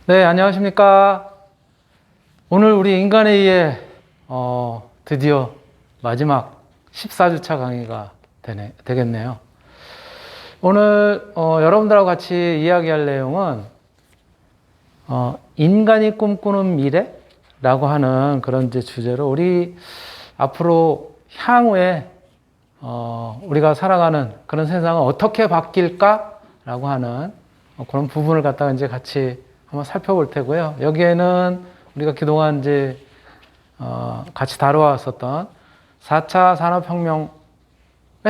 네, 안녕하십니까. 오늘 우리 인간에 의해 드디어 마지막 14주차 강의가 되겠네요. 오늘 여러분들하고 같이 이야기할 내용은 인간이 꿈꾸는 미래라고 하는 그런 이제 주제로 우리 앞으로 향후에 우리가 살아가는 그런 세상은 어떻게 바뀔까라고 하는 그런 부분을 갖다가 이제 같이 한번 살펴볼 테고요. 여기에는 우리가 그동안 이제 같이 다루었었던 4차 산업혁명에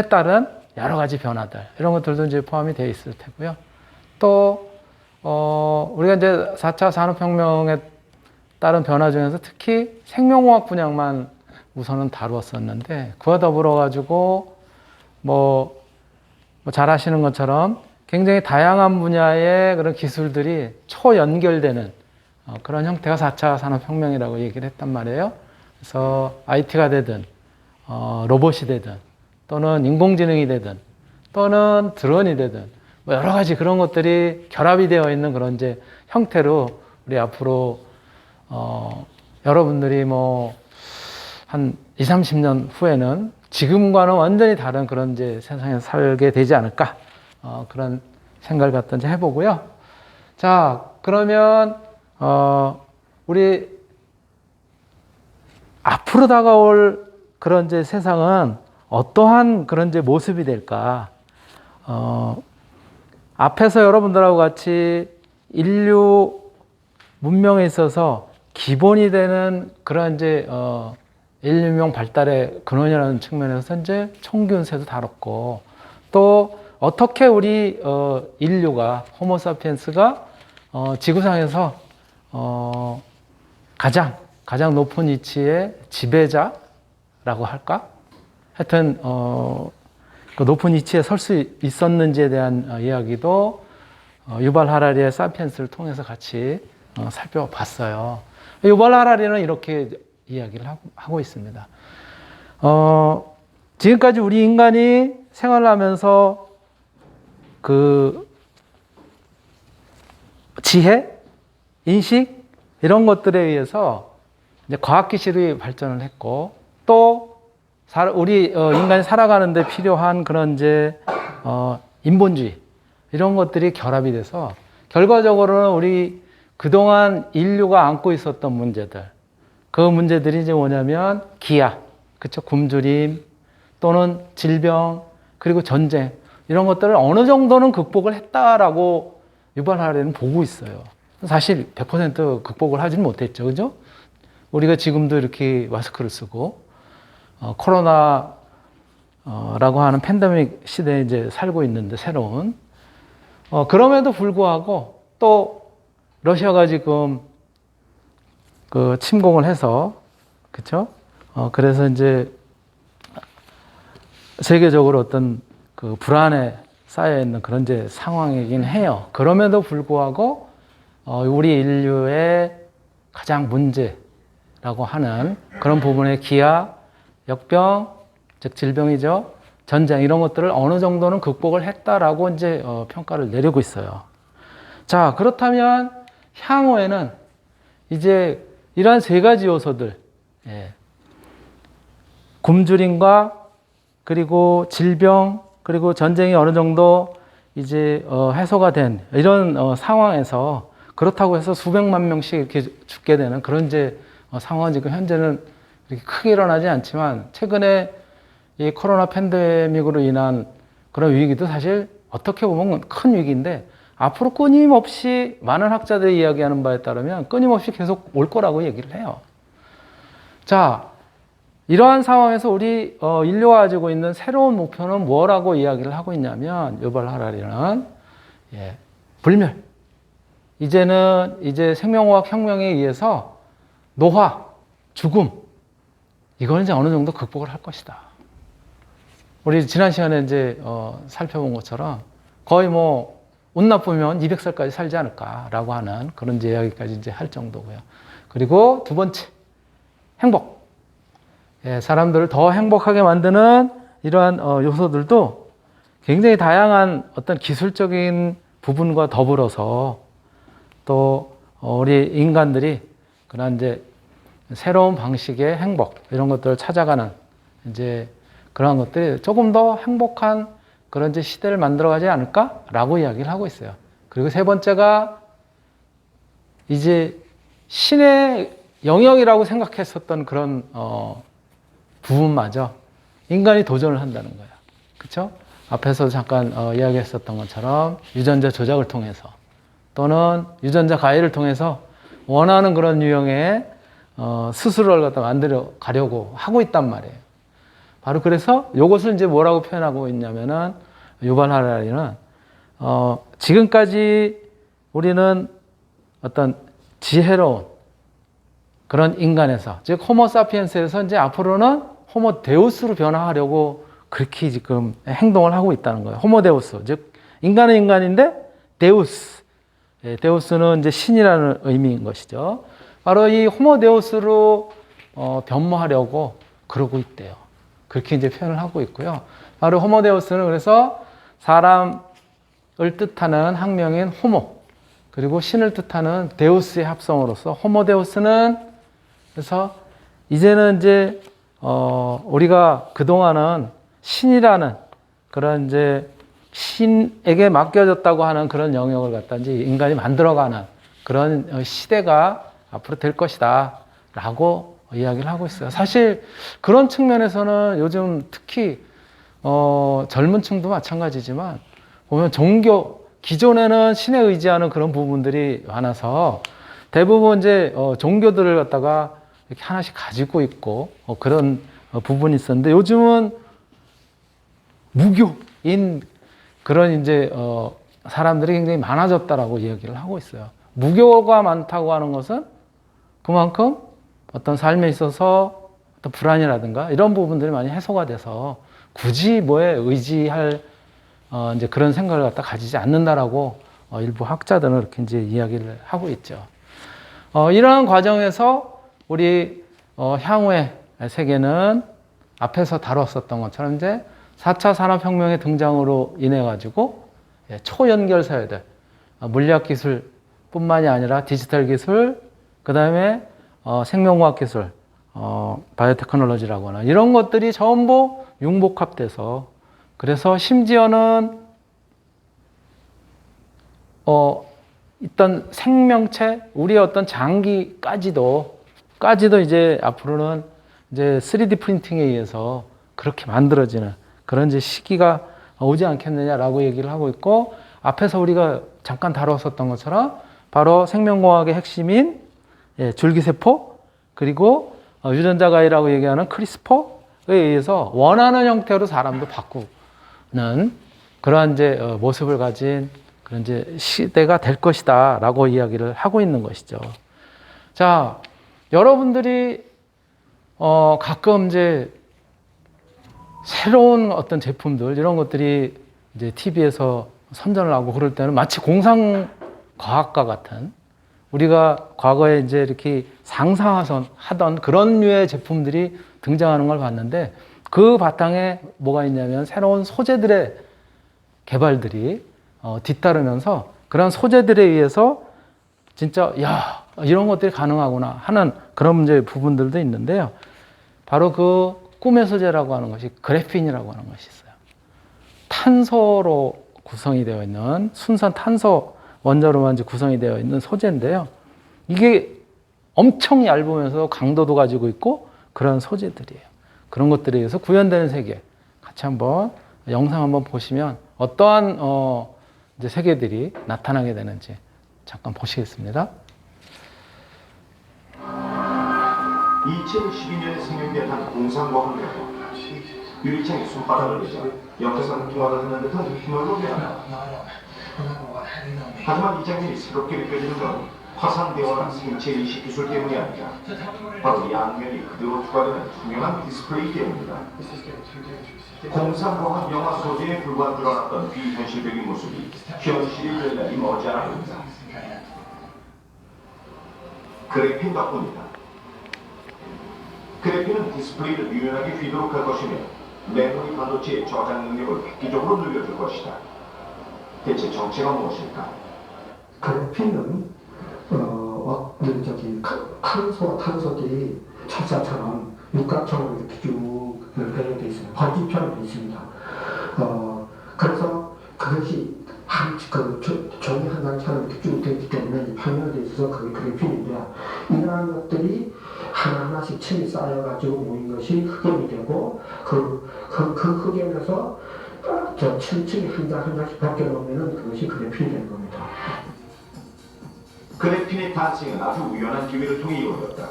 따른 여러 가지 변화들 이런 것들도 이제 포함이 되어 있을 테고요. 또 우리가 이제 4차 산업혁명에 따른 변화 중에서 특히 생명공학 분야만 우선은 다루었었는데 그와 더불어 가지고 잘 아시는 것처럼 굉장히 다양한 분야의 그런 기술들이 초연결되는 그런 형태가 4차 산업혁명이라고 얘기를 했단 말이에요. 그래서 IT가 되든 로봇이 되든 또는 인공지능이 되든 또는 드론이 되든 여러 가지 그런 것들이 결합이 되어 있는 그런 이제 형태로 우리 앞으로 여러분들이 한 20, 30년 후에는 지금과는 완전히 다른 그런 이제 세상에 살게 되지 않을까 그런 생각을 갖다 이제 해보고요. 자, 그러면 우리 앞으로 다가올 그런 이제 세상은 어떠한 그런 이제 모습이 될까? 앞에서 여러분들하고 같이 인류 문명에 있어서 기본이 되는 그런 이제 인류문명 발달의 근원이라는 측면에서 이제 총균세도 다뤘고 또 어떻게 우리 인류가 호모사피엔스가 지구상에서 가장 높은 위치의 지배자라고 할까? 하여튼 그 높은 위치에 설 수 있었는지에 대한 이야기도 유발 하라리의 사피엔스를 통해서 같이 살펴봤어요. 유발 하라리는 이렇게 이야기를 하고 있습니다. 지금까지 우리 인간이 생활하면서 그 지혜, 인식 이런 것들에 의해서 이제 과학기술이 발전을 했고 또 우리 인간이 살아가는 데 필요한 그런 이제 인본주의 이런 것들이 결합이 돼서 결과적으로는 우리 그동안 인류가 안고 있었던 문제들 그 문제들이 이제 뭐냐면 기아, 그쵸? 굶주림 또는 질병 그리고 전쟁 이런 것들을 어느 정도는 극복을 했다라고 유발 하라리는 보고 있어요. 사실 100% 극복을 하지는 못했죠, 그죠? 우리가 지금도 이렇게 마스크를 쓰고 코로나라고 하는 팬데믹 시대에 이제 살고 있는데 새로운 그럼에도 불구하고 또 러시아가 지금 그 침공을 해서 그렇죠? 그래서 이제 세계적으로 어떤 그 불안에 쌓여 있는 그런 이제 상황이긴 해요. 그럼에도 불구하고 우리 인류의 가장 문제라고 하는 그런 부분의 기아, 역병, 즉 질병이죠. 전쟁 이런 것들을 어느 정도는 극복을 했다라고 이제 평가를 내리고 있어요. 자, 그렇다면 향후에는 이제 이러한 세 가지 요소들, 굶주림과 그리고 질병 그리고 전쟁이 어느 정도 이제 해소가 된 이런 상황에서 그렇다고 해서 수백만 명씩 이렇게 죽게 되는 그런 이제 상황은 지금 현재는 이렇게 크게 일어나지 않지만 최근에 이 코로나 팬데믹으로 인한 그런 위기도 사실 어떻게 보면 큰 위기인데 앞으로 끊임없이 많은 학자들이 이야기하는 바에 따르면 끊임없이 계속 올 거라고 얘기를 해요. 자, 이러한 상황에서 우리 인류가 가지고 있는 새로운 목표는 뭐라고 이야기를 하고 있냐면 유발 하라리는 불멸. 이제는 이제 생명과학 혁명에 의해서 노화, 죽음 이거는 이제 어느 정도 극복을 할 것이다. 우리 지난 시간에 이제 살펴본 것처럼 거의 운 나쁘면 200살까지 살지 않을까라고 하는 그런 이제 이야기까지 이제 할 정도고요. 그리고 두 번째, 행복. 사람들을 더 행복하게 만드는 이러한 요소들도 굉장히 다양한 어떤 기술적인 부분과 더불어서 또 우리 인간들이 그런 이제 새로운 방식의 행복 이런 것들을 찾아가는 이제 그런 것들이 조금 더 행복한 그런 이제 시대를 만들어가지 않을까라고 이야기를 하고 있어요. 그리고 세 번째가 이제 신의 영역이라고 생각했었던 그런 부분마저 인간이 도전을 한다는 거예요. 그렇죠? 앞에서 잠깐 이야기했었던 것처럼 유전자 조작을 통해서 또는 유전자 가해를 통해서 원하는 그런 유형의 스스로를 갖다 만들어 가려고 하고 있단 말이에요. 바로 그래서 이것을 이제 뭐라고 표현하고 있냐면은 유발 하라리는 지금까지 우리는 어떤 지혜로운 그런 인간에서 즉 호모사피엔스에서 이제 앞으로는 호모 데우스로 변화하려고 그렇게 지금 행동을 하고 있다는 거예요. 호모 데우스 즉 인간은 인간인데 데우스 데우스는 이제 신이라는 의미인 것이죠. 바로 이 호모 데우스로 변모하려고 그러고 있대요. 그렇게 이제 표현을 하고 있고요. 바로 호모 데우스는 그래서 사람을 뜻하는 학명인 호모 그리고 신을 뜻하는 데우스의 합성으로서 호모 데우스는 그래서 이제는 이제 우리가 그동안은 신이라는 그런 이제 신에게 맡겨졌다고 하는 그런 영역을 갖다 이제 인간이 만들어가는 그런 시대가 앞으로 될 것이다 라고 이야기를 하고 있어요. 사실 그런 측면에서는 요즘 특히 젊은 층도 마찬가지지만 보면 종교 기존에는 신에 의지하는 그런 부분들이 많아서 대부분 이제 종교들을 갖다가 이렇게 하나씩 가지고 있고 그런 부분이 있었는데 요즘은 무교인 그런 이제 사람들이 굉장히 많아졌다라고 이야기를 하고 있어요. 무교가 많다고 하는 것은 그만큼 어떤 삶에 있어서 어떤 불안이라든가 이런 부분들이 많이 해소가 돼서 굳이 뭐에 의지할 이제 그런 생각을 갖다 가지지 않는다라고 일부 학자들은 이렇게 이제 이야기를 하고 있죠. 이러한 과정에서 우리 향후의 세계는 앞에서 다뤘었던 것처럼 이제 4차 산업혁명의 등장으로 인해 가지고 초연결 사회들, 물리학 기술뿐만이 아니라 디지털 기술, 그 다음에 생명과학 기술, 바이오테크놀로지라고 하는 이런 것들이 전부 융복합돼서 그래서 심지어는 어떤 생명체, 우리의 어떤 장기까지도 이제 앞으로는 이제 3D 프린팅에 의해서 그렇게 만들어지는 그런 이제 시기가 오지 않겠느냐라고 얘기를 하고 있고 앞에서 우리가 잠깐 다뤘었던 것처럼 바로 생명공학의 핵심인 줄기세포 그리고 유전자 가해라고 얘기하는 크리스퍼에 의해서 원하는 형태로 사람도 바꾸는 그러한 이제 모습을 가진 그런 이제 시대가 될 것이다라고 이야기를 하고 있는 것이죠. 자, 여러분들이 가끔 이제 새로운 어떤 제품들 이런 것들이 이제 TV에서 선전을 하고 그럴 때는 마치 공상과학과 같은 우리가 과거에 이제 이렇게 상상하던 그런 류의 제품들이 등장하는 걸 봤는데 그 바탕에 뭐가 있냐면 새로운 소재들의 개발들이 뒤따르면서 그런 소재들에 의해서 진짜 야 이런 것들이 가능하구나 하는 그런 문제 부분들도 있는데요. 바로 그 꿈의 소재라고 하는 것이 그래핀이라고 하는 것이 있어요. 탄소로 구성이 되어 있는 순산 탄소 원자로만 구성이 되어 있는 소재인데요. 이게 엄청 얇으면서 강도도 가지고 있고 그런 소재들이에요. 그런 것들에 의해서 구현되는 세계 같이 한번 영상 한번 보시면 어떠한 이제 세계들이 나타나게 되는지 잠깐 보시겠습니다. 2012년에 생겨난 한 공상과학명 유리창에 손바닥을 내자 옆에서 통화하는 듯한 힘으로 배한다. 하지만 이 장면이 새롭게 느껴지는 건 화상대원한 생체 인식 기술 때문이 아니라 바로 양면이 그대로 투과되는 투명한 디스플레이 때문이다. 공상과학 영화 소재에 불과 드러났던 비현실적인 모습이 현실이 될 날이 머지않아 보인다. 그래핀 덕분이다. 그래핀은 디스플레이를 유연하게 휘도록 할 것이며 메모리 반도체의 저장 능력을 획기적으로 늘려줄 것이다. 대체 정체가 무엇일까? 그래핀은 탄소와 탄소들이 철사처럼 육각형으로 이렇게 쭉 연결되어 있습니다. 번지처럼 되어 있습니다. 그래서 그것이 종이 한 장처럼 이렇게 쭉 되어 있기 때문에 평면되어 있어서 그게 그래핀인데, 이러한 것들이 하나하나씩 층이 쌓여가지고 모인 것이 흑연이 되고, 그 흑연에서 저 층이 한 장 한 장씩 벗겨놓으면 그것이 그래핀이 되는 겁니다. 그래핀의 탄생은 아주 우연한 기회를 통해 이루어졌다.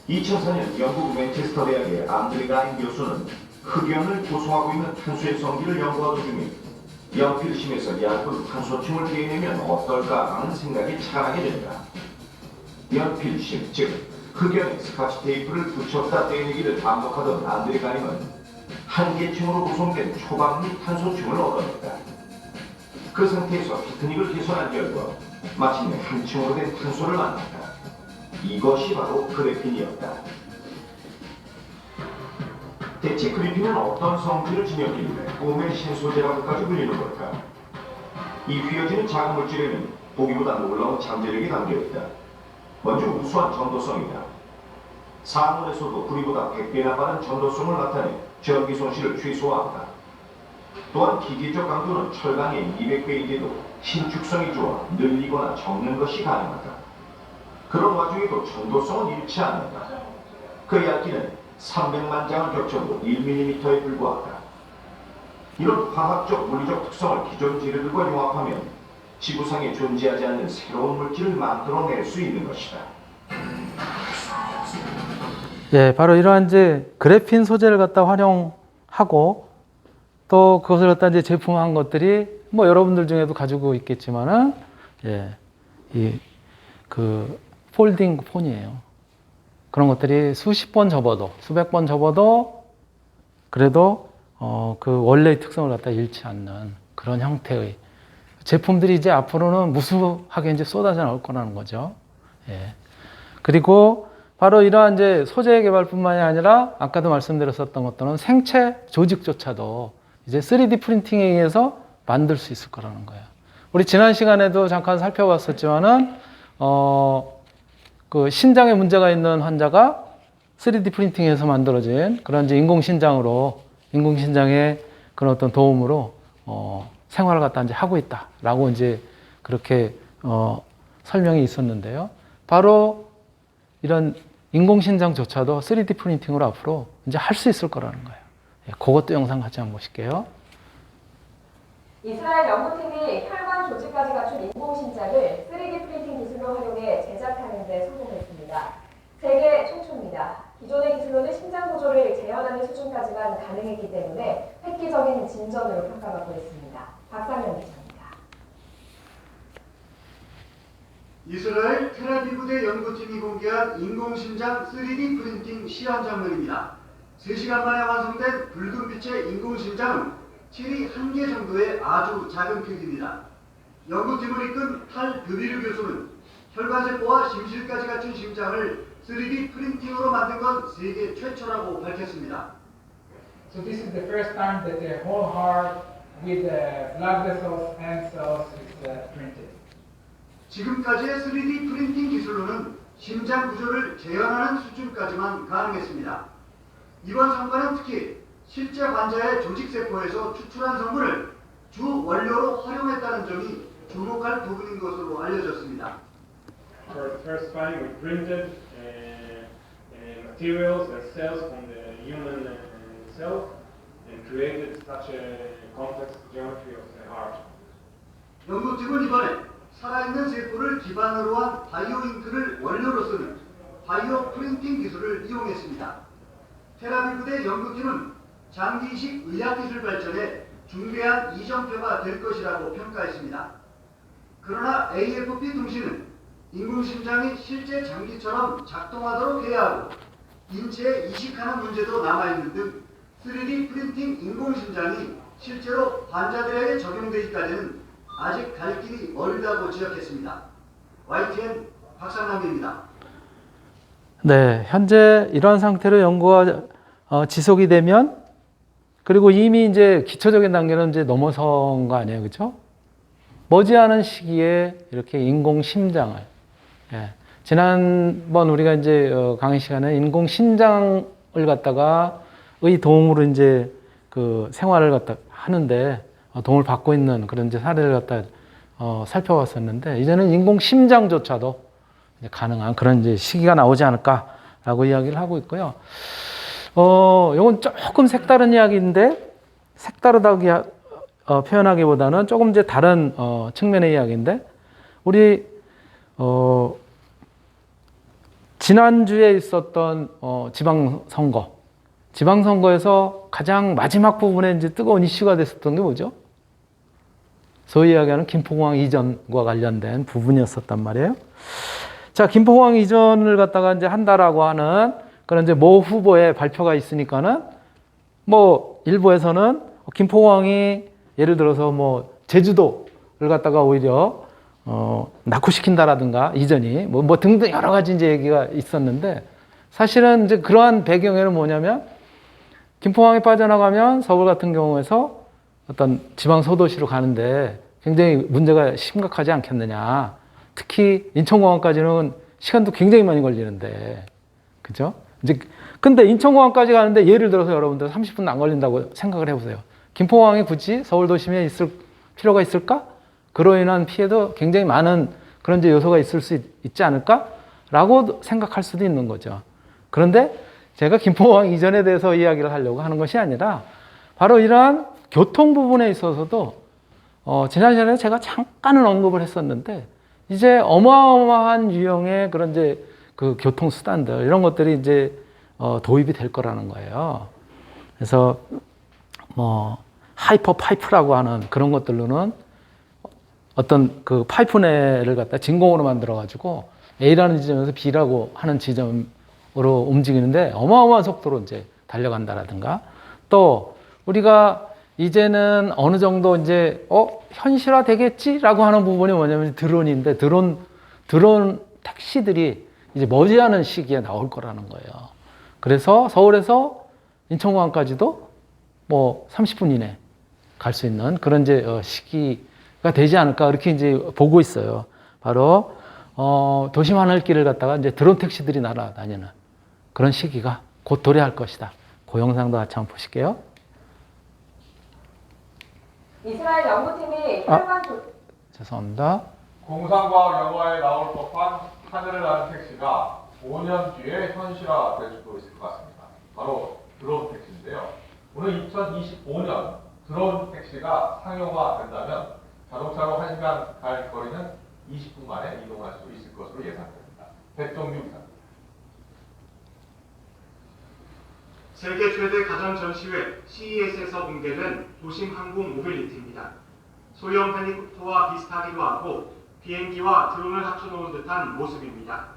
2004년 영국 맨체스터 대학의 안드레 가인 교수는 흑연을 구성하고 있는 탄소의 성질을 연구하던 중에 연필심에서 얇은 탄소층을 떼내면 어떨까 하는 생각이 자라게 된다. 연필심, 즉 흑연에 스카치 테이프를 붙였다 떼내기를 반복하던 안드레 가인은 한 개층으로 구성된 초반 및 탄소층을 얻어냈다. 그 상태에서 피크닉을 개선한 결과 마침내 한 층으로 된 탄소를 만났다. 이것이 바로 그래핀이었다. 대체 그래핀은 어떤 성질을 지녔길래 꿈의 신소재라고까지 불리는 걸까? 이 휘어지는 작은 물질에는 보기보다 놀라운 잠재력이 담겨있다. 먼저 우수한 전도성이다. 산원에서도 구리보다 100배나 빠른 전도성을 나타내 전기 손실을 최소화한다. 또한 기계적 강도는 철강의 200배인데도 신축성이 좋아 늘리거나 적는 것이 가능하다. 그런 와중에도 전도성은 잃지 않는다. 그 얇기는 300만 장을 겹쳐도 1mm에 불과하다. 이런 화학적, 물리적 특성을 기존 재료들과 융합하면 지구상에 존재하지 않는 새로운 물질을 만들어낼 수 있는 것이다. 예, 바로 이러한 이제 그래핀 소재를 갖다 활용하고 또 그것을 갖다 이제 제품화한 것들이 뭐 여러분들 중에도 가지고 있겠지만은, 예, 그 폴딩 폰이에요. 그런 것들이 수십 번 접어도, 수백 번 접어도 그래도 그 원래의 특성을 갖다 잃지 않는 그런 형태의 제품들이 이제 앞으로는 무수하게 이제 쏟아져 나올 거라는 거죠. 예. 그리고 바로 이러한 이제 소재 개발뿐만이 아니라 아까도 말씀드렸었던 것들은 생체 조직조차도 이제 3D 프린팅에 의해서 만들 수 있을 거라는 거예요. 우리 지난 시간에도 잠깐 살펴봤었지만은 그 신장에 문제가 있는 환자가 3D 프린팅에서 만들어진 그런 이제 인공신장의 그런 어떤 도움으로 생활을 갖다 이제 하고 있다라고 이제 그렇게 설명이 있었는데요. 바로 이런 인공신장조차도 3D 프린팅으로 앞으로 이제 할 수 있을 거라는 거예요. 예, 그것도 영상 같이 한번 보실게요. 이스라엘 연구팀이 혈관 조직까지 갖춘 인공신장을 3D 프린팅 기술로 활용해 제작하는 데 성공했습니다. 세계 최초입니다. 기존의 기술로는 심장 구조를 재현하는 수준까지만 가능했기 때문에 획기적인 진전으로 평가받고 있습니다. 박상현 기자입니다. 이스라엘 텔아비브대 연구팀이 공개한 인공심장 3D 프린팅 시연 장면입니다. 3시간 만에 완성된 붉은빛의 인공심장은 칠이 1개 정도의 아주 작은 크기입니다. 연구팀을 이끈 탈 드비르 교수는 혈관세포와 심실까지 갖춘 심장을 3D 프린팅으로 만든 건 세계 최초라고 밝혔습니다. So this is the first time that the whole heart with blood vessels and cells is printed. 지금까지의 3D 프린팅 기술로는 심장 구조를 재현하는 수준까지만 가능했습니다. 이번 성과는 특히 실제 환자의 조직세포에서 추출한 성분을 주 원료로 활용했다는 점이 주목할 부분인 것으로 알려졌습니다. For the first time, we printed materials and cells from the human cell and created such a complex geometry of the heart. 연구팀은 이번에 살아있는 세포를 기반으로 한 바이오잉크를 원료로 쓰는 바이오 프린팅 기술을 이용했습니다. 텔아비브대 연구팀은 장기이식 의학기술 발전에 중대한 이정표가 될 것이라고 평가했습니다. 그러나 AFP 통신은 인공심장이 실제 장기처럼 작동하도록 해야 하고 인체에 이식하는 문제도 남아있는 등 3D 프린팅 인공심장이 실제로 환자들에게 적용되기까지는 아직 갈 길이 멀다고 지적했습니다. YTN 박상남입니다. 네, 현재 이런 상태로 연구가 지속이 되면, 그리고 이미 이제 기초적인 단계는 이제 넘어선 거 아니에요, 그렇죠? 머지않은 시기에 이렇게 인공 심장을 예. 지난번 우리가 이제 강의 시간에 인공 신장을 갖다가 의 도움으로 이제 그 생활을 갖다 하는데 도움을 받고 있는 그런 이제 사례를 갖다 살펴봤었는데 이제는 인공 심장조차도 이제 가능한 그런 이제 시기가 나오지 않을까라고 이야기를 하고 있고요. 이건 조금 색다른 이야기인데 색다르다고 표현하기보다는 조금 이제 다른 측면의 이야기인데 우리 지난주에 있었던 지방선거에서 가장 마지막 부분에 이제 뜨거운 이슈가 됐었던 게 뭐죠? 소위 이야기하는 김포공항 이전과 관련된 부분이었었단 말이에요. 자, 김포공항 이전을 갖다가 이제 한다라고 하는 그런 이제 모 후보의 발표가 있으니까는 뭐 일부에서는 김포공항이 예를 들어서 뭐 제주도를 갖다가 오히려 낙후시킨다라든가 이전이 뭐 등등 여러 가지 이제 얘기가 있었는데 사실은 이제 그러한 배경에는 뭐냐면 김포공항이 빠져나가면 서울 같은 경우에서 어떤 지방 소도시로 가는데 굉장히 문제가 심각하지 않겠느냐. 특히 인천공항까지는 시간도 굉장히 많이 걸리는데, 그죠? 이제 근데 인천공항까지 가는데 예를 들어서 여러분들 30분 안 걸린다고 생각을 해보세요. 김포공항이 굳이 서울 도심에 있을 필요가 있을까? 그로 인한 피해도 굉장히 많은 그런 이제 요소가 있을 수 있지 않을까라고 생각할 수도 있는 거죠. 그런데 제가 김포공항 이전에 대해서 이야기를 하려고 하는 것이 아니라 바로 이러한 교통 부분에 있어서도 지난 시간에 제가 잠깐은 언급을 했었는데 이제 어마어마한 유형의 그런 이제 그 교통 수단들 이런 것들이 이제 도입이 될 거라는 거예요. 그래서 뭐 하이퍼 파이프라고 하는 그런 것들로는 어떤 그 파이프내를 갖다 진공으로 만들어 가지고 A라는 지점에서 B라고 하는 지점으로 움직이는데 어마어마한 속도로 이제 달려간다라든가 또 우리가 이제는 어느 정도 이제 현실화 되겠지라고 하는 부분이 뭐냐면 드론인데 드론 택시들이 이제 머지않은 시기에 나올 거라는 거예요. 그래서 서울에서 인천공항까지도 뭐 30분 이내 갈 수 있는 그런 이제 시기가 되지 않을까 이렇게 이제 보고 있어요. 바로 도심 하늘길을 갖다가 이제 드론 택시들이 날아다니는 그런 시기가 곧 도래할 것이다. 그 영상도 같이 한번 보실게요. 이스라엘 연구팀이 혈관 죄송합니다. 공상과학 영화에 나올 법한 하늘을 나는 택시가 5년 뒤에 현실화될 수도 있을 것 같습니다. 바로 드론 택시인데요. 오늘 2025년 드론 택시가 상용화된다면 자동차로 1시간 갈 거리는 20분 만에 이동할 수 있을 것으로 예상됩니다. 백종규 기자입니다. 세계 최대 가전 전시회 CES에서 공개된 도심 항공 모빌리티입니다. 소형 헬리콥터와 비슷하기도 하고 비행기와 드론을 합쳐놓은 듯한 모습입니다.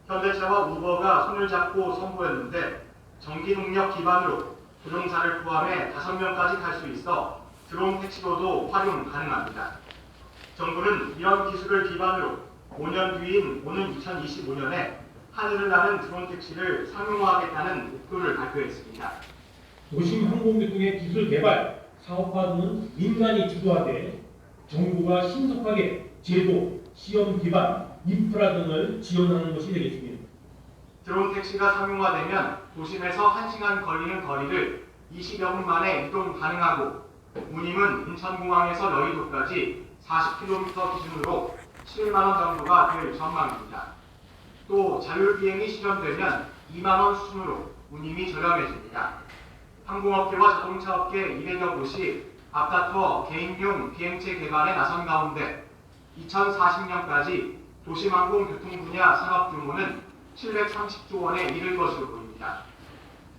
현대차와 우버가 손을 잡고 선보였는데 전기 동력 기반으로 조종사를 포함해 5명까지 탈 수 있어 드론 택시로도 활용 가능합니다. 정부는 이런 기술을 기반으로 5년 뒤인 오는 2025년에 하늘을 나는 드론 택시를 상용화하겠다는 목표를 발표했습니다. 도심 항공교통의 기술 개발, 사업화 등은 민간이 주도하되 정부가 신속하게 제도, 시험 기반, 인프라 등을 지원하는 것이 되겠습니다. 드론 택시가 상용화되면 도심에서 1시간 걸리는 거리를 20여 분 만에 이동 가능하고 운임은 인천공항에서 여의도까지 40km 기준으로 7만 원 정도가 될 전망입니다. 또 자율비행이 실현되면 2만 원 수준으로 운임이 저렴해집니다. 항공업계와 자동차업계 200여 곳이 앞다퉈 개인용 비행체 개발에 나선 가운데 2040년까지 도심항공교통 분야 산업 규모는 730조 원에 이를 것으로 보입니다.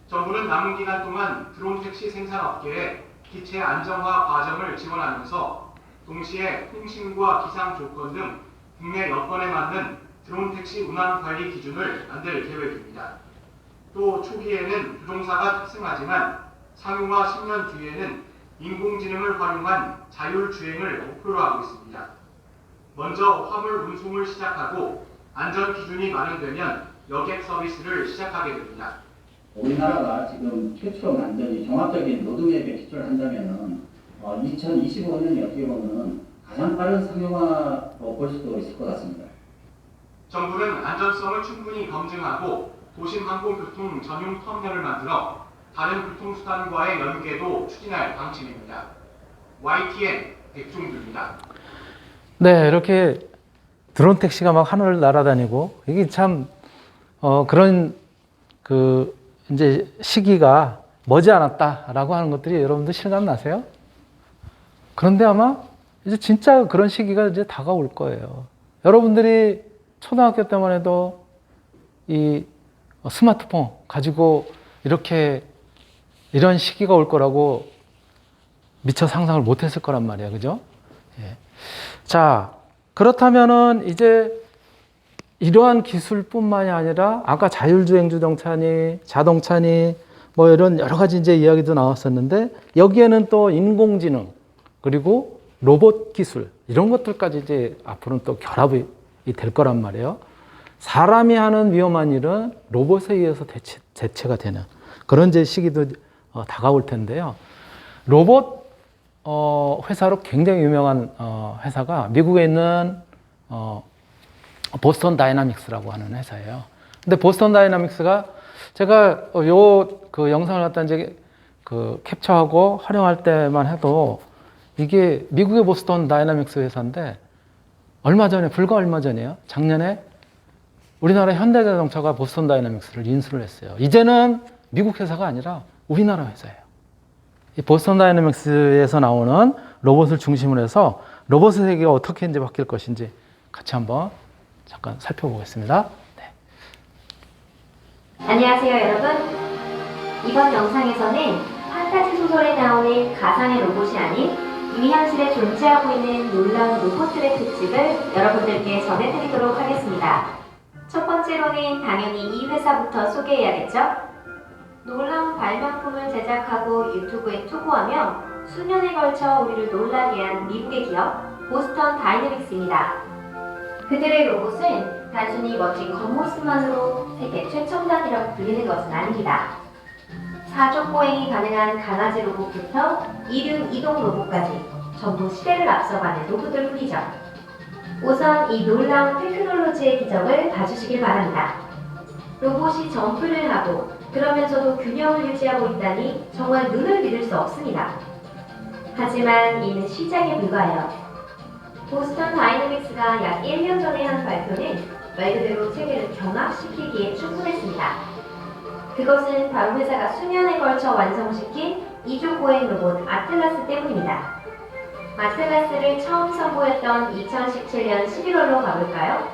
정부는 남은 기간 동안 드론 택시 생산업계에 기체 안정화 과정을 지원하면서 동시에 통신과 기상 조건 등 국내 여건에 맞는 드론 택시 운항 관리 기준을 만들 계획입니다. 또 초기에는 조종사가 탑승하지만 상용화 10년 뒤에는 인공지능을 활용한 자율주행을 목표로 하고 있습니다. 먼저 화물 운송을 시작하고 안전 기준이 마련되면 여객 서비스를 시작하게 됩니다. 우리나라가 지금 최초로 만든 이 종합적인 로드맵에 기초를 한다면은 2025년이 어떻게 보면 가장 빠른 상용화로 볼 수도 있을 것 같습니다. 정부는 안전성을 충분히 검증하고 도심 항공교통 전용 터미널을 만들어 다른 교통수단과의 연계도 추진할 방침입니다. YTN 백종두입니다. 네, 이렇게 드론 택시가 막 하늘을 날아다니고 이게 참 그런 그 이제 시기가 머지않았다라고 하는 것들이 여러분들 실감 나세요? 그런데 아마 이제 진짜 그런 시기가 이제 다가올 거예요. 여러분들이 초등학교 때만 해도 이 스마트폰 가지고 이렇게 이런 시기가 올 거라고 미처 상상을 못 했을 거란 말이에요. 그죠? 예. 자, 그렇다면은 이제 이러한 기술뿐만이 아니라 아까 자율주행 자동차니 뭐 이런 여러 가지 이제 이야기도 나왔었는데 여기에는 또 인공지능 그리고 로봇 기술 이런 것들까지 이제 앞으로는 또 결합이 될 거란 말이에요. 사람이 하는 위험한 일은 로봇에 의해서 대체가 되는 그런 이제 시기도 다가올 텐데요. 로봇 회사로 굉장히 유명한 회사가 미국에 있는 보스턴 다이나믹스라고 하는 회사예요. 근데 보스턴 다이나믹스가 제가 그 영상을 갖다 이제 그 캡처하고 활용할 때만 해도 이게 미국의 보스턴 다이나믹스 회사인데 불과 얼마 전이에요. 작년에 우리나라 현대자동차가 보스턴 다이나믹스를 인수를 했어요. 이제는 미국 회사가 아니라 우리나라 회사예요. 이 보스턴 다이나믹스에서 나오는 로봇을 중심으로 해서 로봇의 세계가 어떻게 이제 바뀔 것인지 같이 한번 잠깐 살펴보겠습니다. 네. 안녕하세요, 여러분. 이번 영상에서는 판타지 소설에 나오는 가상의 로봇이 아닌 이미 현실에 존재하고 있는 놀라운 로봇들의 특징을 여러분들께 전해드리도록 하겠습니다. 첫 번째로는 당연히 이 회사부터 소개해야겠죠? 놀라운 발명품을 제작하고 유튜브에 투고하며 수년에 걸쳐 우리를 놀라게 한 미국의 기업 보스턴 다이내믹스입니다. 그들의 로봇은 단순히 멋진 겉모습만으로 세계 최첨단이라고 불리는 것은 아닙니다. 사족 보행이 가능한 강아지 로봇부터 이륜 이동 로봇까지 전부 시대를 앞서가는 로봇들 뿐이죠. 우선 이 놀라운 테크놀로지의 기적을 봐주시길 바랍니다. 로봇이 점프를 하고 그러면서도 균형을 유지하고 있다니 정말 눈을 믿을 수 없습니다. 하지만 이는 시작에 불과해요. 보스턴 다이내믹스가 약 1년 전에 한 발표는 말 그대로 세계를 경악시키기에 충분했습니다. 그것은 바로 회사가 수년에 걸쳐 완성시킨 이족보행 로봇 아틀라스 때문입니다. 아틀라스를 처음 선보였던 2017년 11월로 가볼까요?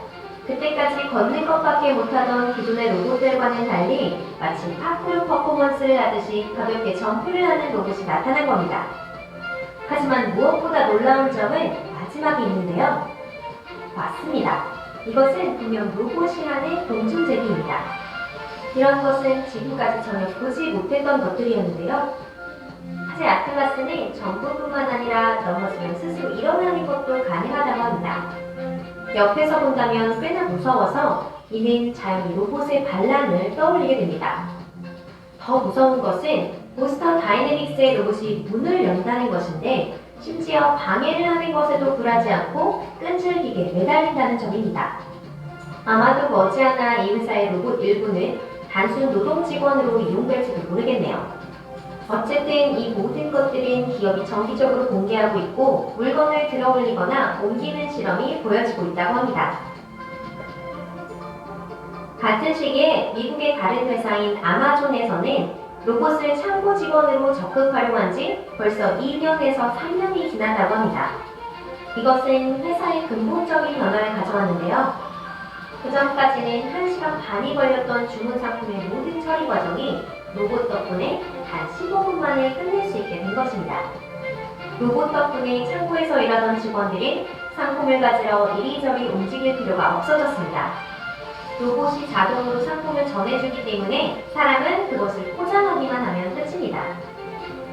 그때까지 걷는 것밖에 못하던 기존의 로봇들과는 달리 마치 파쿠르 퍼포먼스를 하듯이 가볍게 점프를 하는 로봇이 나타난 겁니다. 하지만 무엇보다 놀라운 점은 마지막에 있는데요. 맞습니다. 이것은 분명 로봇이 하는 동중제기입니다. 이런 것은 지금까지 전혀 보지 못했던 것들이었는데요. 사실 아틀라스는 점프뿐만 아니라 넘어지면 스스로 일어나는 것도 가능하다고 합니다. 옆에서 본다면 꽤나 무서워서 이는 자연히 로봇의 반란을 떠올리게 됩니다. 더 무서운 것은 보스턴 다이내믹스의 로봇이 문을 연다는 것인데 심지어 방해를 하는 것에도 굴하지 않고 끈질기게 매달린다는 점입니다. 아마도 머지않아 이 회사의 로봇 일부는 단순 노동 직원으로 이용될지도 모르겠네요. 어쨌든 이 모든 것들은 기업이 정기적으로 공개하고 있고 물건을 들어 올리거나 옮기는 실험이 보여지고 있다고 합니다. 같은 시기에 미국의 다른 회사인 아마존에서는 로봇을 창고 직원으로 적극 활용한 지 벌써 2년에서 3년이 지났다고 합니다. 이것은 회사의 근본적인 변화를 가져왔는데요. 그전까지는 1시간 반이 걸렸던 주문 상품의 모든 처리 과정이 로봇 덕분에 단 15분 만에 끝낼 수 있게 된 것입니다. 로봇 덕분에 창고에서 일하던 직원들이 상품을 가지러 이리저리 움직일 필요가 없어졌습니다. 로봇이 자동으로 상품을 전해주기 때문에 사람은 그것을 포장하기만 하면 끝입니다.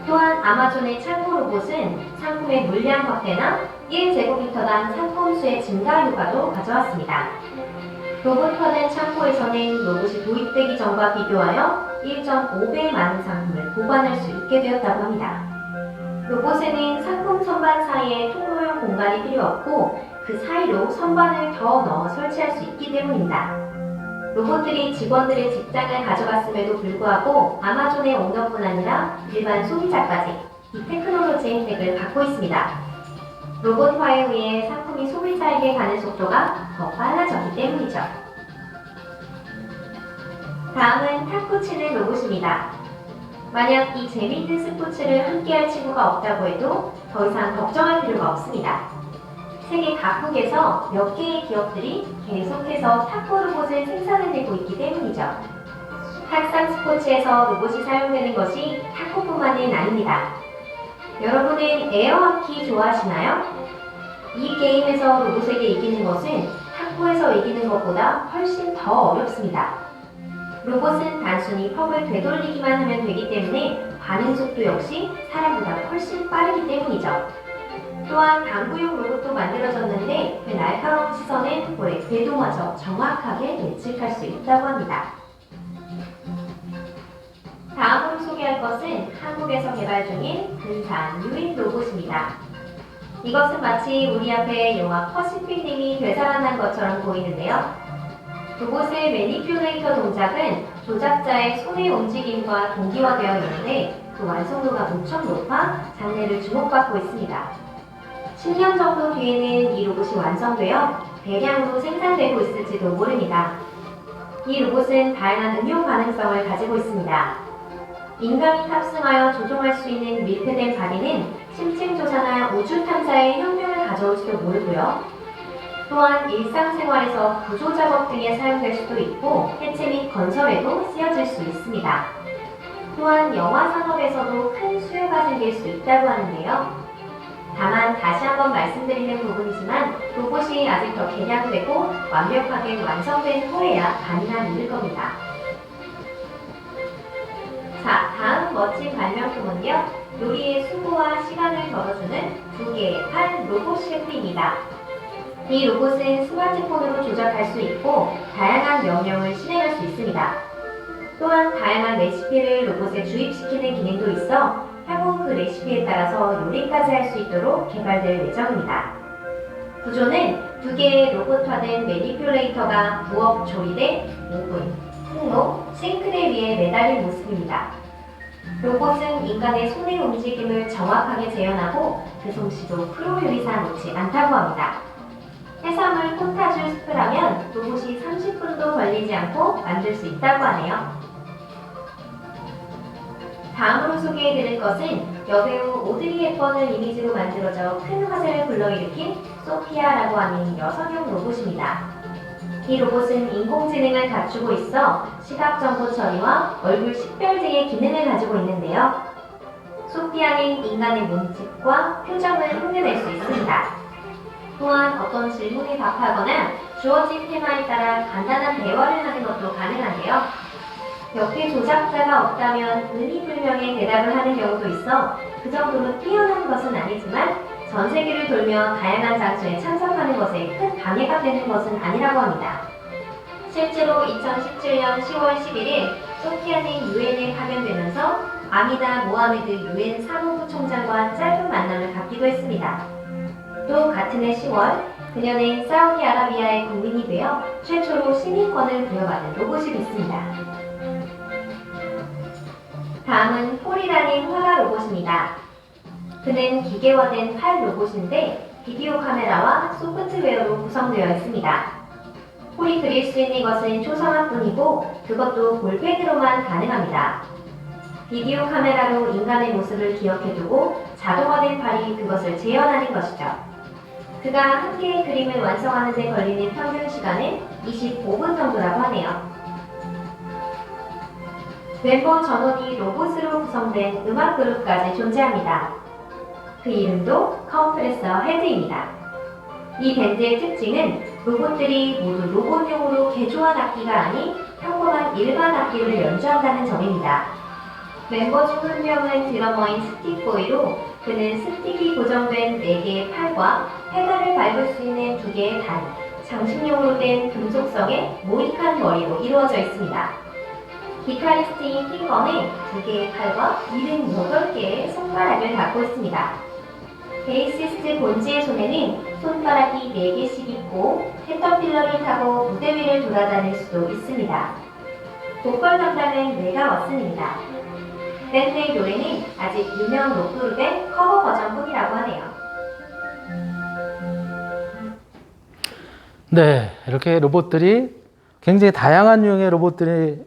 또한 아마존의 창고 로봇은 상품의 물량 확대나 1제곱미터당 상품 수의 증가 효과도 가져왔습니다. 로봇화된 창고에서는 로봇이 도입되기 전과 비교하여 1.5배 많은 상품을 보관할 수 있게 되었다고 합니다. 로봇에는 상품 선반 사이에 통로형 공간이 필요 없고 그 사이로 선반을 더 넣어 설치할 수 있기 때문입니다. 로봇들이 직원들의 직장을 가져갔음에도 불구하고 아마존의 오너뿐 아니라 일반 소비자까지 이 테크놀로지의 혜택을 받고 있습니다. 로봇화에 의해 상품이 소비자에게 가는 속도가 더 빨라졌기 때문이죠. 다음은 탁구 치는 로봇입니다. 만약 이 재미있는 스포츠를 함께할 친구가 없다고 해도 더 이상 걱정할 필요가 없습니다. 세계 각국에서 몇 개의 기업들이 계속해서 탁구 로봇을 생산해내고 있기 때문이죠. 학상 스포츠에서 로봇이 사용되는 것이 탁구뿐만은 아닙니다. 여러분은 에어하키 좋아하시나요? 이 게임에서 로봇에게 이기는 것은 탁구에서 이기는 것보다 훨씬 더 어렵습니다. 로봇은 단순히 퍽을 되돌리기만 하면 되기 때문에 반응 속도 역시 사람보다 훨씬 빠르기 때문이죠. 또한 당구용 로봇도 만들어졌는데 그 날카로운 시선은 볼의 궤도마저 정확하게 예측할 수 있다고 합니다. 다음으로 소개할 것은 한국에서 개발 중인 근산 유인 로봇입니다. 이것은 마치 우리 앞에 영화 퍼시픽님이 되살아난 것처럼 보이는데요. 로봇의 매니퓨레이터 동작은 조작자의 손의 움직임과 동기화되어 있는데 그 완성도가 무척 높아 장래를 주목받고 있습니다. 10년 정도 뒤에는 이 로봇이 완성되어 대량으로 생산되고 있을지도 모릅니다. 이 로봇은 다양한 응용 가능성을 가지고 있습니다. 인간이 탑승하여 조종할 수 있는 밀폐된 바디는 심층 조사나 우주 탐사에 혁명을 가져올지도 모르고요. 또한 일상생활에서 구조 작업 등에 사용될 수도 있고 해체 및 건설에도 쓰여질 수 있습니다. 또한 영화 산업에서도 큰 수요가 생길 수 있다고 하는데요. 다만 다시 한번 말씀드리는 부분이지만 로봇이 아직 더 개량되고 완벽하게 완성된 후에야 가능한 일일 겁니다. 자, 다음 멋진 발명품은요. 요리의 수고와 시간을 덜어주는 2개의 팔 로봇 셰프입니다. 이 로봇은 스마트폰으로 조작할 수 있고 다양한 명령을 실행할 수 있습니다. 또한 다양한 레시피를 로봇에 주입시키는 기능도 있어 향후 그 레시피에 따라서 요리까지 할 수 있도록 개발될 예정입니다. 구조는 2개의 로봇화된 매니퓨레이터가 부엌 조리대, 오븐, 통로, 싱크대 위에 매달린 모습입니다. 로봇은 인간의 손의 움직임을 정확하게 재현하고 그 솜씨도 프로 요리사 못지 않다고 합니다. 해산물 포타주 스프라면 로봇이 30분도 걸리지 않고 만들 수 있다고 하네요. 다음으로 소개해드릴 것은 여배우 오드리 헵번을 이미지로 만들어져 큰 화제를 불러일으킨 소피아라고 하는 여성용 로봇입니다. 이 로봇은 인공지능을 갖추고 있어 시각정보 처리와 얼굴 식별 등의 기능을 가지고 있는데요. 소피아는 인간의 몸집과 표정을 흉내낼 수 있습니다. 또한 어떤 질문에 답하거나 주어진 테마에 따라 간단한 대화를 하는 것도 가능한데요. 옆에 조작자가 없다면 의미불명의 대답을 하는 경우도 있어 그 정도로 뛰어난 것은 아니지만 전 세계를 돌며 다양한 장소에 참석하는 것에 큰 방해가 되는 것은 아니라고 합니다. 실제로 2017년 10월 11일 소피아는 유엔에 파견되면서 아미다 모하메드 유엔 사무부 총장과 짧은 만남을 갖기도 했습니다. 또 같은 해 10월 그녀는 사우디아라비아의 국민이 되어 최초로 시민권을 부여받은 로봇이 됐습니다. 다음은 폴이라는 화가 로봇입니다. 그는 기계화된 팔 로봇인데 비디오 카메라와 소프트웨어로 구성되어 있습니다. 폴이 그릴 수 있는 것은 초성화뿐이고 그것도 볼펜으로만 가능합니다. 비디오 카메라로 인간의 모습을 기억해두고 자동화된 팔이 그것을 재현하는 것이죠. 그가 한 개의 그림을 완성하는 데 걸리는 평균 시간은 25분 정도라고 하네요. 멤버 전원이 로봇으로 구성된 음악 그룹까지 존재합니다. 그 이름도 컴프레서 헤드입니다. 이 밴드의 특징은 로봇들이 모두 로봇용으로 개조한 악기가 아닌 평범한 일반 악기를 연주한다는 점입니다. 멤버 중 한 명은 드러머인 스틱보이로 그는 스틱이 고정된 4개의 팔과 페달을 밟을 수 있는 2개의 다리, 장식용으로 된 금속성의 모이칸 머리로 이루어져 있습니다. 기타리스트인 핑거는 2개의 팔과 78개의 손가락을 갖고 있습니다. 베이시스트 본지의 손에는 손가락이 4개씩 있고 캐터필러를 타고 무대 위를 돌아다닐 수도 있습니다. 보컬 담당은 메가 왓슨입니다. 밴드의 노래는 아직 유명 록그룹의 커버 버전뿐이라고 하네요. 네, 이렇게 로봇들이 굉장히 다양한 유형의 로봇들이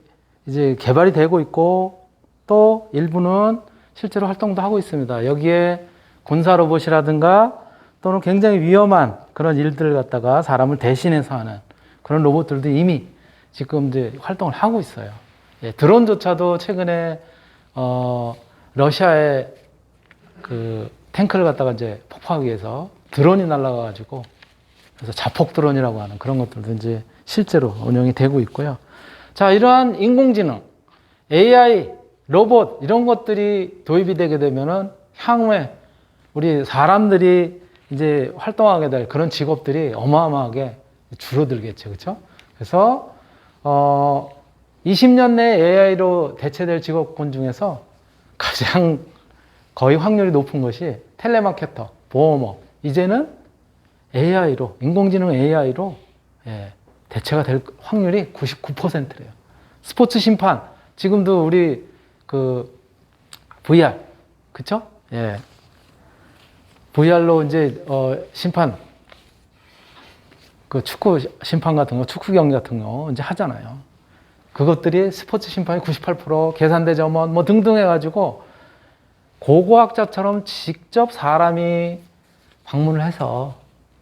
이제 개발이 되고 있고 또 일부는 실제로 활동도 하고 있습니다. 여기에 군사 로봇이라든가 또는 굉장히 위험한 그런 일들을 갖다가 사람을 대신해서 하는 그런 로봇들도 이미 지금 이제 활동을 하고 있어요. 예, 드론조차도 최근에 러시아의 그 탱크를 갖다가 이제 폭파하기 위해서 드론이 날아가가지고 그래서 자폭 드론이라고 하는 그런 것들도 이제 실제로 운영이 되고 있고요. 자, 이러한 인공지능, AI, 로봇 이런 것들이 도입이 되게 되면은 향후에 우리 사람들이 이제 활동하게 될 그런 직업들이 어마어마하게 줄어들겠죠, 그렇죠? 그래서 20년 내에 AI로 대체될 직업군 중에서 가장 거의 확률이 높은 것이 텔레마케터, 보험업. 이제는 AI로, 인공지능 AI로 대체가 될 확률이 99%래요. 스포츠 심판, 지금도 우리 그 VR, 그쵸? 예. VR로 이제 심판, 그 축구 심판 같은 거, 축구 경기 같은 거 이제 하잖아요. 그것들이 스포츠 심판이 98%, 계산대 점원 뭐 등등 해가지고 고고학자처럼 직접 사람이 방문을 해서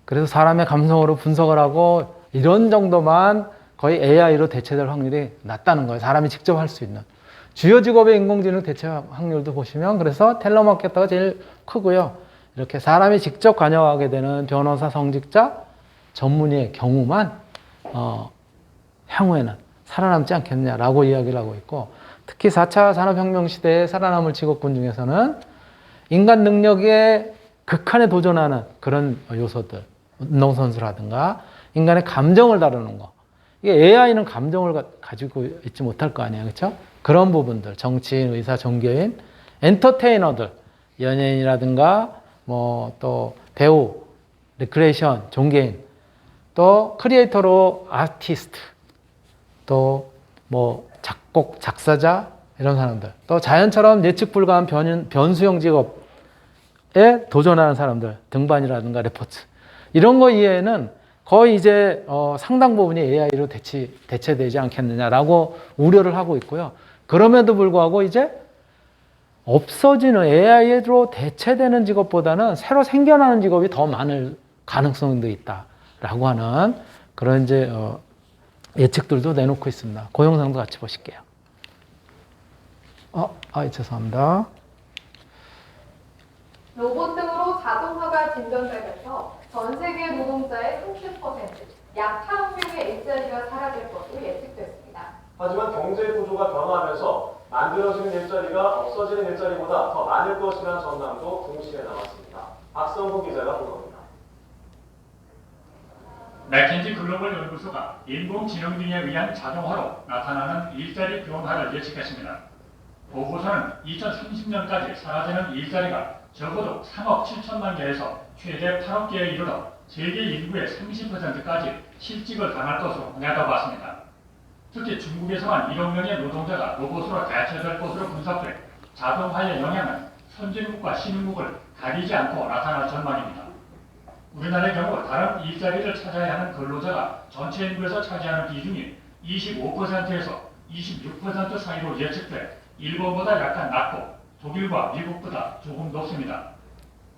그래서 사람의 감성으로 분석을 하고 이런 정도만 거의 AI로 대체될 확률이 낮다는 거예요. 사람이 직접 할 수 있는. 주요 직업의 인공지능 대체 확률도 보시면 그래서 텔레마케터가 제일 크고요. 이렇게 사람이 직접 관여하게 되는 변호사, 성직자, 전문의의 경우만 향후에는 살아남지 않겠냐라고 이야기를 하고 있고 특히 4차 산업혁명 시대에 살아남을 직업군 중에서는 인간 능력에 극한에 도전하는 그런 요소들, 운동선수라든가 인간의 감정을 다루는 거. 이게 AI는 감정을 가지고 있지 못할 거 아니에요. 그렇죠? 그런 부분들, 정치인, 의사, 종교인, 엔터테이너들, 연예인이라든가 뭐 또 배우, 리크레이션, 종교인, 또 크리에이터로 아티스트, 또 뭐 작곡, 작사자 이런 사람들, 또 자연처럼 예측 불가한 변수형 직업에 도전하는 사람들, 등반이라든가 레포츠 이런 거 이외에는 거의 이제 상당 부분이 AI로 대체되지 않겠느냐라고 우려를 하고 있고요. 그럼에도 불구하고 이제 없어지는 AI로 대체되는 직업보다는 새로 생겨나는 직업이 더 많을 가능성도 있다라고 하는 그런 이제 예측들도 내놓고 있습니다. 그 영상도 같이 보실게요. 죄송합니다. 로봇 등으로 자동화가 진전되면서 전 세계 노동자의 30%, 약 8억 명의 일자리가 사라질 것으로 예측됐습니다. 하지만 경제 구조가 변화하면서 만들어지는 일자리가 없어지는 일자리보다 더 많을 것이라는 전망도 동시에 나왔습니다. 박성호 기자가 보도합니다. 맥킨지 글로벌 연구소가 인공지능 등에 의한 자동화로 나타나는 일자리 변화를 예측했습니다. 보고서는 2030년까지 사라지는 일자리가 적어도 3억 7천만 개에서 최대 8억 개에 이르러 세계 인구의 30%까지 실직을 당할 것으로 내다봤습니다. 특히 중국에서만 1억 명의 노동자가 로봇으로 대체될 것으로 분석돼 자동화의 영향은 선진국과 신흥국을 가리지 않고 나타날 전망입니다. 우리나라의 경우 다른 일자리를 찾아야 하는 근로자가 전체 인구에서 차지하는 비중이 25%에서 26% 사이로 예측돼 일본보다 약간 낮고 독일과 미국보다 조금 높습니다.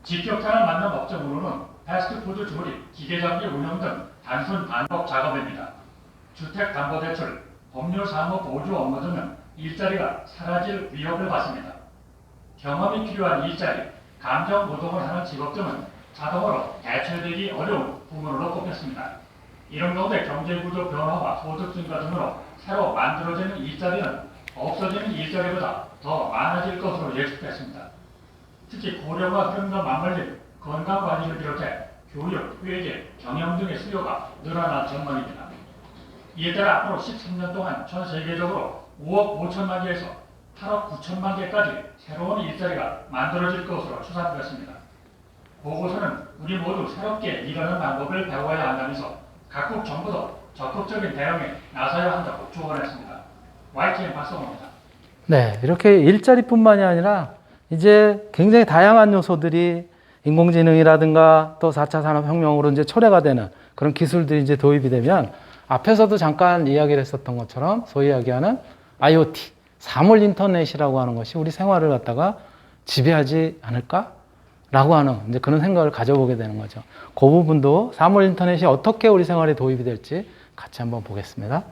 직격탄을 맞는 업종으로는 패스트푸드 조립, 기계장비 운영 등 단순 반복 작업입니다. 주택담보대출, 법률사무 보조 업무 등은 일자리가 사라질 위협을 받습니다. 경험이 필요한 일자리, 감정 노동을 하는 직업 등은 자동으로 대체되기 어려운 부문으로 꼽혔습니다. 이런 가운데 경제구조 변화와 소득 증가 등으로 새로 만들어지는 일자리는 없어지는 일자리보다 더 많아질 것으로 예측됐습니다. 특히 고령화 흐름과 맞물린 건강관리를 비롯해 교육, 회계, 경영 등의 수요가 늘어날 전망입니다. 이에 따라 앞으로 13년 동안 전 세계적으로 5억 5천만 개에서 8억 9천만 개까지 새로운 일자리가 만들어질 것으로 추산되었습니다. 보고서는 우리 모두 새롭게 일하는 방법을 배워야 한다면서 각국 정부도 적극적인 대응에 나서야 한다고 조언했습니다. YTN 박성호입니다. 네, 이렇게 일자리뿐만이 아니라 이제 굉장히 다양한 요소들이 인공지능이라든가 또 4차 산업혁명으로 이제 초래가 되는 그런 기술들이 이제 도입이 되면 앞에서도 잠깐 이야기를 했었던 것처럼 소위 이야기하는 IoT, 사물 인터넷이라고 하는 것이 우리 생활을 갖다가 지배하지 않을까라고 하는 이제 그런 생각을 가져보게 되는 거죠. 그 부분도 사물 인터넷이 어떻게 우리 생활에 도입이 될지 같이 한번 보겠습니다.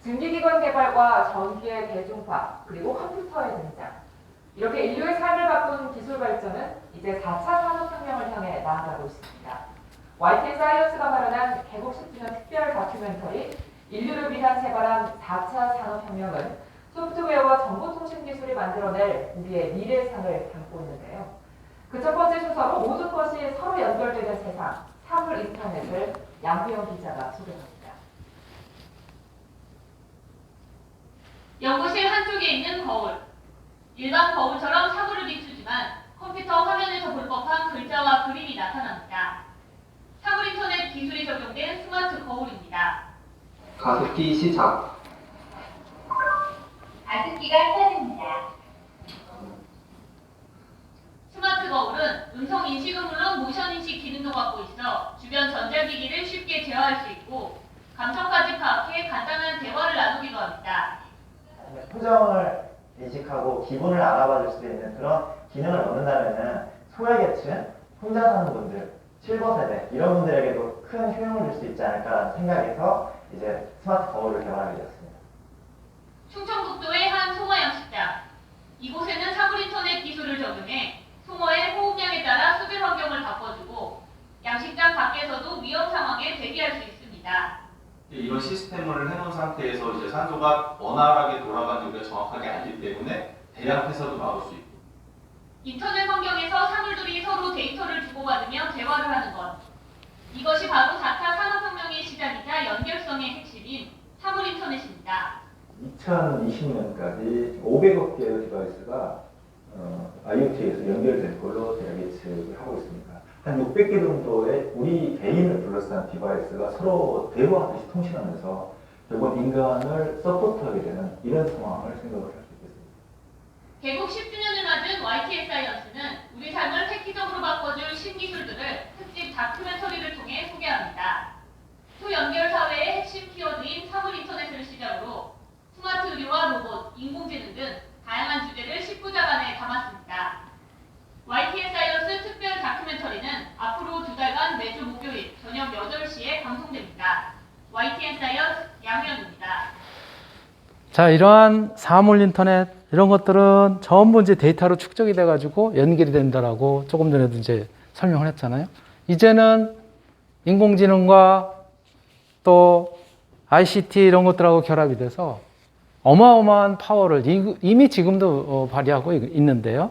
증기기관 개발과 전기의 대중화, 그리고 컴퓨터의 등장. 이렇게 인류의 삶을 바꾼 기술 발전은 이제 4차 산업혁명을 향해 나아가고 있습니다. YTN 사이언스가 마련한 개국 10주년 특별 다큐멘터리 인류를 위한 재발한 4차 산업혁명은 소프트웨어와 정보통신 기술이 만들어낼 우리의 미래상을 담고 있는데요. 그 첫 번째 순서로 모든 것이 서로 연결되는 세상, 사물 인터넷을 양부영 기자가 소개합니다. 연구실 한쪽에 있는 거울. 일반 거울처럼 사물을 비추지만 컴퓨터 화면에서 볼 법한 글자와 그림이 나타납니다. 사물 인터넷 기술이 적용된 스마트 거울입니다. 가습기 시작. 가습기가 켜집니다. 스마트 거울은 음성 인식은 물론 모션 인식 기능도 갖고 있어 주변 전자기기를 쉽게 제어할 수 있고 감정까지 파악해 간단한 대화를 나누기도 합니다. 표정을 인식하고 기분을 알아봐 줄 수 있는 그런 기능을 넣는다면은 소외계층, 혼자 사는 분들, 실버 세대 이런 분들에게도 큰 효용을 줄 수 있지 않을까라는 생각에서 이제 스마트 거울을 개발하게 되었습니다. 충청북도의 한 송어 양식장. 이곳에는 사물 인터넷 기술을 적용해 송어의 호흡량에 따라 수질 환경을 바꿔주고 양식장 밖에서도 위험 상황에 대비할 수 있습니다. 이런 시스템을 해놓은 상태에서 이제 산소가 원활하게 돌아가는지 우리가 정확하게 알기 때문에 대량 폐사도 막을 수 있고. 인터넷 환경에서 사물들이 서로 데이터를 주고받으며 대화를 하는 것. 이것이 바로 4차 산업혁명의 시작이자 연결성의 핵심인 사물 인터넷입니다. 2020년까지 500억 개의 디바이스가 IoT에서 연결될 걸로 대략 예측을 하고 있습니다. 한 600개 정도의 우리 개인을 둘러싼 디바이스가 서로 대화하듯이 통신하면서 결국 인간을 서포트하게 되는 이런 상황을 생각을 할 수 있겠습니다. 개국 10주년을 맞은 YTN 사이언스는 우리 삶을 획기적으로 바꿔줄 신기술들을 특집 다큐멘터리를 통해 소개합니다. 초연결 사회의 핵심 키워드인 사물 인터넷을 시작으로 스마트 의료와 로봇, 인공지능 등 다양한 주제를 19자간에 담았습니다. YTN 사이언스 특별 다큐멘터리는 앞으로 2달간 매주 목요일 저녁 8시에 방송됩니다. YTN 사이언스 양현우입니다. 자, 이러한 사물 인터넷 이런 것들은 전부 이제 데이터로 축적이 돼가지고 연결이 된다라고 조금 전에도 이제 설명을 했잖아요. 이제는 인공지능과 또 ICT 이런 것들하고 결합이 돼서 어마어마한 파워를 이미 지금도 발휘하고 있는데요.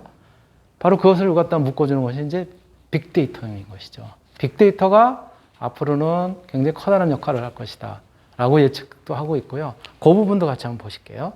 바로 그것을 갖다 묶어주는 것이 이제 빅데이터인 것이죠. 빅데이터가 앞으로는 굉장히 커다란 역할을 할 것이다 라고 예측도 하고 있고요. 그 부분도 같이 한번 보실게요.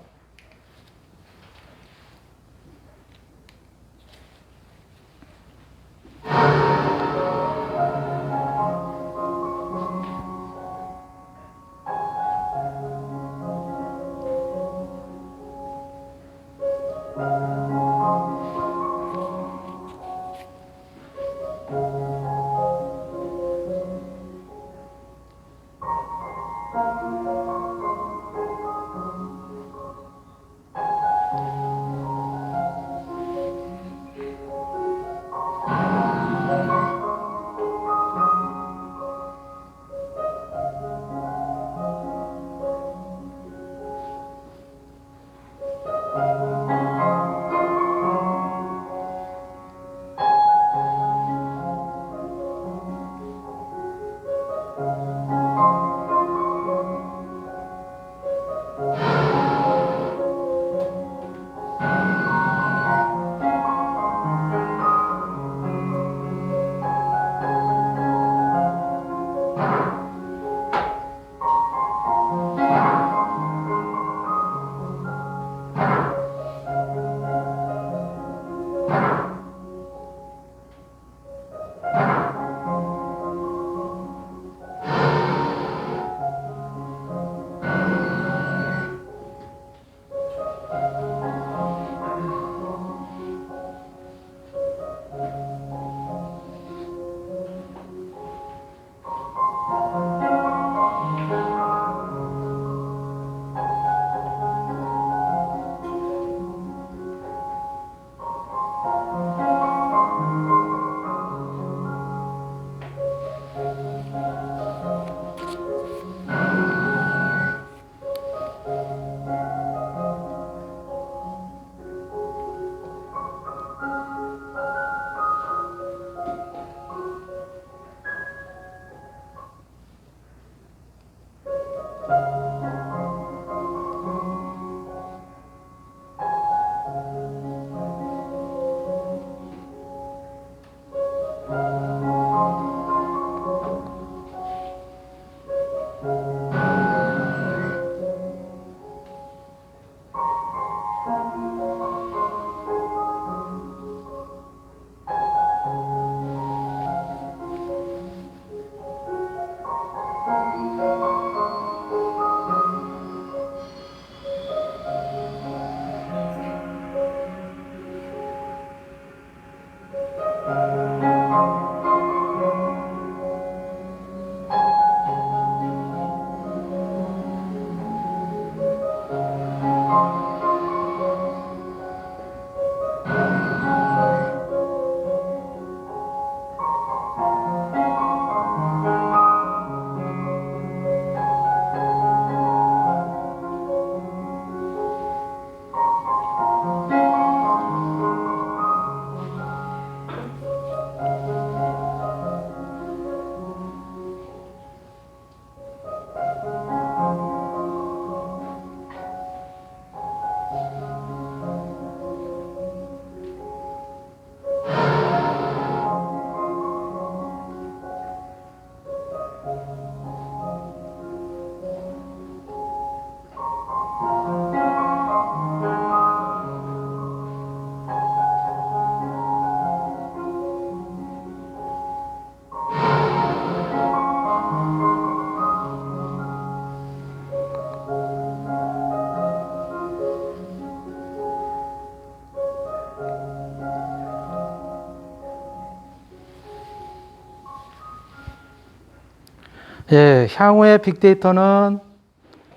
예, 향후의 빅데이터는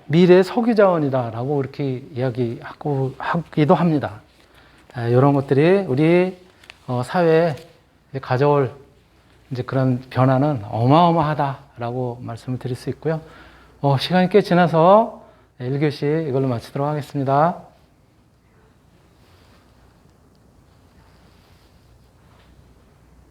미래의 석유 자원이다라고 이렇게 하기도 합니다. 이런 것들이 우리 사회에 가져올 이제 그런 변화는 어마어마하다라고 말씀을 드릴 수 있고요. 시간이 꽤 지나서 1교시 이걸로 마치도록 하겠습니다.